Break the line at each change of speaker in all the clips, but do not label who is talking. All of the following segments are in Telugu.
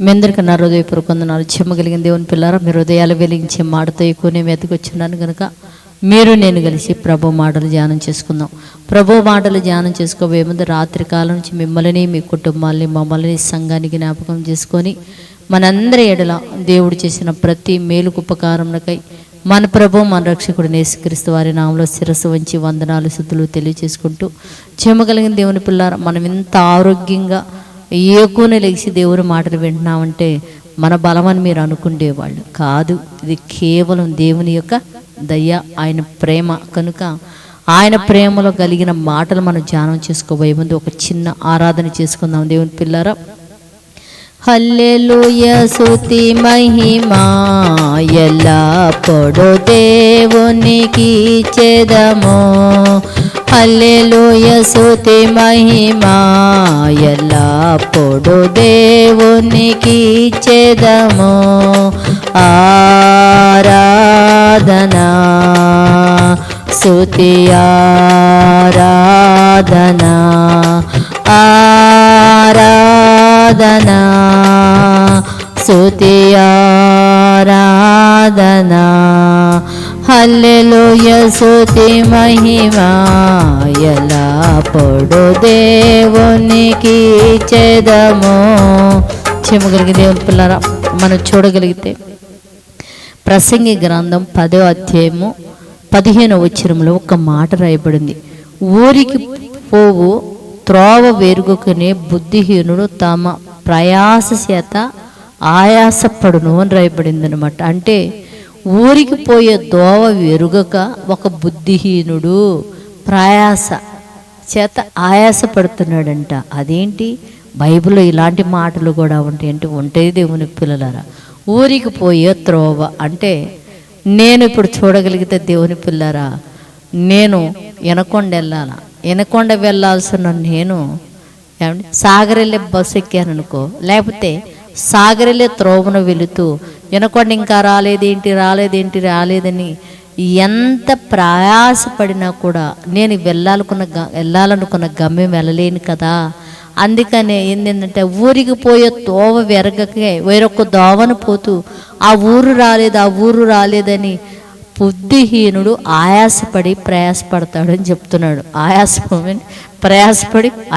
మీ అందరికీ నా హృదయపూర్వక వందనాలు. చెమ్మగలిగిన దేవుని పిల్లారా, మీ హృదయాలు వెలిగించే మాటతో ఎక్కువ నేను వెతకొచ్చున్నాను కనుక మీరు నేను కలిసి ప్రభు మాటలు ధ్యానం చేసుకుందాం. ప్రభు మాటలు ధ్యానం చేసుకోబోయే ముందు రాత్రి కాలం నుంచి మిమ్మల్ని, మీ కుటుంబాలని, మమ్మల్ని, సంఘానికి జ్ఞాపకం చేసుకొని మనందరి ఎడల దేవుడు చేసిన ప్రతి మేలుకు ఉపకారమునకై మన ప్రభు మన రక్షకుడు యేసుక్రీస్తు వారి నామములో శిరస్సు వంచి వందనాలు స్తుతులు తెలియజేసుకుంటూ, చెమ్మగలిగిన దేవుని పిల్లారా, మనం ఇంత ఆరోగ్యంగా ఏకునే లేచి దేవుని మాటలు వింటున్నామంటే మన బలమని మీరు అనుకునేవాళ్ళు కాదు. ఇది కేవలం దేవుని యొక్క దయ, ఆయన ప్రేమ. కనుక ఆయన ప్రేమలో కలిగిన మాటలు మనం ధ్యానం చేసుకోబోయే ముందు ఒక చిన్న ఆరాధన చేసుకుందాం. దేవుని పిల్లారా, హల్లెలూయా స్తుతి మహిమా ఎల్లప్పుడూ దేవునికి ఇచ్చెదము. హల్లెలూయా స్తుతి మహిమా ఎల్లప్పుడూ దేవునికి ఇచ్చెదము. ఆరాధనా స్తుతి ఆరాధనా ఆరాధనా స్తుతి ఆరాధనా. హల్లెలూయా స్తుతి మహిమా ఎల్లప్పుడూ దేవునికి ఇచ్చెదము. చెమ్మగలిగిన దేవుని పిల్లరా, మనం చూడగలిగితే ప్రసంగి గ్రంథం 10వ అధ్యాయము 15వ వచనంలో ఒక మాట రాయబడింది. ఊరికి పోవు త్రోవ వెరుగుకునే బుద్ధిహీనుడు తమ ప్రయాస చేత ఆయాసపడును అని రాయబడింది అనమాట. అంటే ఊరికి పోయే దోవ వెరుగక ఒక బుద్ధిహీనుడు ప్రయాస చేత ఆయాసపడుతున్నాడంట. అదేంటి, బైబిల్లో ఇలాంటి మాటలు కూడా ఉంటాయి. అంటే ఉంటాయి దేవుని పిల్లలారా. ఊరికి పోయే త్రోవ అంటే నేను ఇప్పుడు చూడగలిగితే దేవుని పిల్లరా, నేను ఎనకొండ వెళ్ళాలా, ఎనకొండ వెళ్ళాల్సిన నేను సాగరెళ్ళే బస్సు ఎక్కాను అనుకో, లేకపోతే సాగరెళ్ళే త్రోవను వెళుతూ ఎనకొండ ఇంకా రాలేదని ఎంత ప్రయాసపడినా కూడా నేను వెళ్ళాలనుకున్న గమ్యం వెళ్ళలేను కదా. అందుకనే ఏంటంటే ఊరికి పోయే తోవ వెరగకే వేరొక దోవను పోతూ ఆ ఊరు రాలేదని బుద్ధిహీనుడు ప్రయాసపడతాడు అని చెప్తున్నాడు.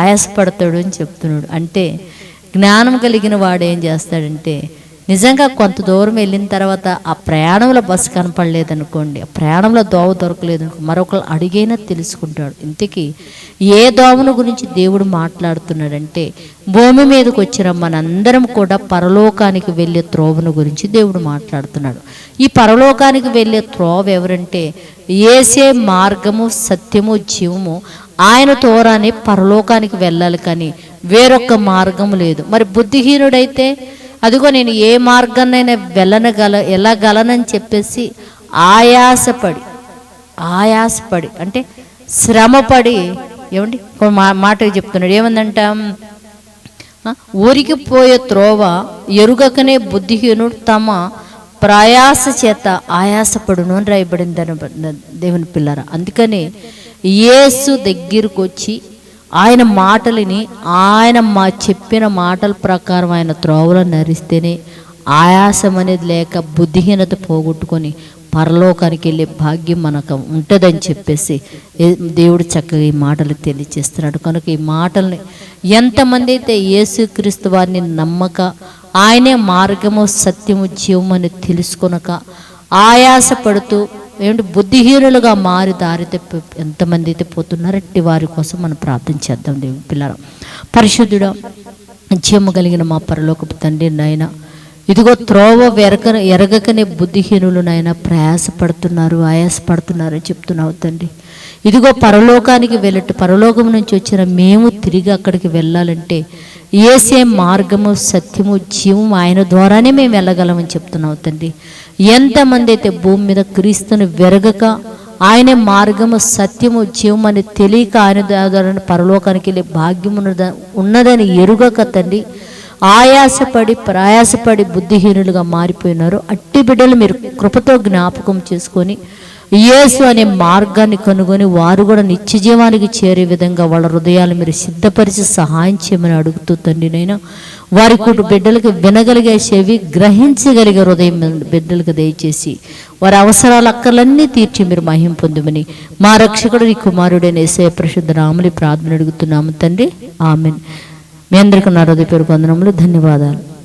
ఆయాసపడతాడు అని చెప్తున్నాడు. అంటే జ్ఞానం కలిగిన వాడు ఏం చేస్తాడంటే, నిజంగా కొంత దూరం వెళ్ళిన తర్వాత ఆ ప్రయాణంలో బస్సు కనపడలేదనుకోండి, ఆ ప్రయాణంలో దోవ దొరకలేదనుకో, మరొకరు అడిగైనా తెలుసుకుంటాడు. ఇంతకీ ఏ దోవను గురించి దేవుడు మాట్లాడుతున్నాడంటే, భూమి మీదకి వచ్చిన మనందరం కూడా పరలోకానికి వెళ్ళే త్రోవను గురించి దేవుడు మాట్లాడుతున్నాడు. ఈ పరలోకానికి వెళ్ళే త్రోవ ఎవరంటే, యేసే మార్గము సత్యము జీవము, ఆయన తోరానే పరలోకానికి వెళ్ళాలి, కానీ వేరొక్క మార్గం లేదు. మరి బుద్ధిహీనుడైతే అదిగో నేను ఏ మార్గాన్నైనా వెళ్ళగలనని చెప్పేసి ఆయాసపడి అంటే శ్రమపడి ఏమండి మాట చెప్తున్నాడు. ఏమందంట, ఊరికి పోయే త్రోవ ఎరుగకనే బుద్ధిహీనుడు తమ ప్రయాస చేత ఆయాసపడును అని రాయబడింది దేవుని పిల్లరా. అందుకని యేసు దగ్గరకు వచ్చి ఆయన మాటలని ఆయన చెప్పిన మాటల ప్రకారం ఆయన త్రోవలో నరిస్తేనే ఆయాసం అనేది లేక బుద్ధిహీనత పోగొట్టుకొని పరలోకానికి వెళ్ళే భాగ్యం మనకు ఉంటుందని చెప్పేసి దేవుడు చక్కగా ఈ మాటలు తెలియజేస్తున్నాడు. కనుక ఈ మాటల్ని ఎంతమంది అయితే యేసుక్రీస్తు వారిని నమ్మక, ఆయనే మార్గము సత్యము జీవము అని తెలుసుకొనక ఆయాసపడుతూ బుద్ధిహీనులుగా మారి దారి తప్పి ఎంతమంది అయితే పోతున్నారంటే వారి కోసం మనం ప్రార్థన చేద్దాం. దేవుని పిల్లరా, పరిశుద్ధుడా జీవము కలిగిన మా పరలోకపు తండ్రి నాయన, ఇదిగో త్రోవ ఎరగకనే బుద్ధిహీనులు నాయన ప్రయాసపడుతున్నారు, ఆయాసపడుతున్నారు అని చెప్తున్నావు తండ్రి. ఇదిగో పరలోకం నుంచి వచ్చిన మేము తిరిగి అక్కడికి వెళ్ళాలంటే యేసే మార్గము సత్యము జీవము ఆయన ద్వారానే మేము వెళ్ళగలమని చెప్తున్నావు తండ్రి. ఎంతమంది అయితే భూమి మీద క్రీస్తుని వెరగక ఆయనే మార్గము సత్యము జీవము అని తెలియక ఆయన ద్వారా పరలోకానికి వెళ్ళే భాగ్యం ఉన్నదని ఎరుగక తండ్రి ప్రయాసపడి బుద్ధిహీనులుగా మారిపోయినారు. అట్టి బిడ్డలు మీరు కృపతో జ్ఞాపకం చేసుకొని యేసు అనే మార్గాన్ని కనుగొని వారు కూడా నిత్య జీవానికి చేరే విధంగా వాళ్ళ హృదయాలు మీరు సిద్ధపరిచి సహాయం చేయమని అడుగుతూ తండ్రి నైనా వారి బిడ్డలకు వినగలిగే చెవి, గ్రహించగలిగే హృదయం బిడ్డలకు దయచేసి వారి అవసరాల అక్కర్లన్నీ తీర్చి మీరు మహిమ పొందుమని మా రక్షకుడు నీ కుమారుడైన యేసయ్య పరిశుద్ధ నామములో ప్రార్థన అడుగుతున్నాము తండ్రి, ఆమేన్. మీ అందరికీ నా హృదయపూర్వక వందనములు, ధన్యవాదాలు.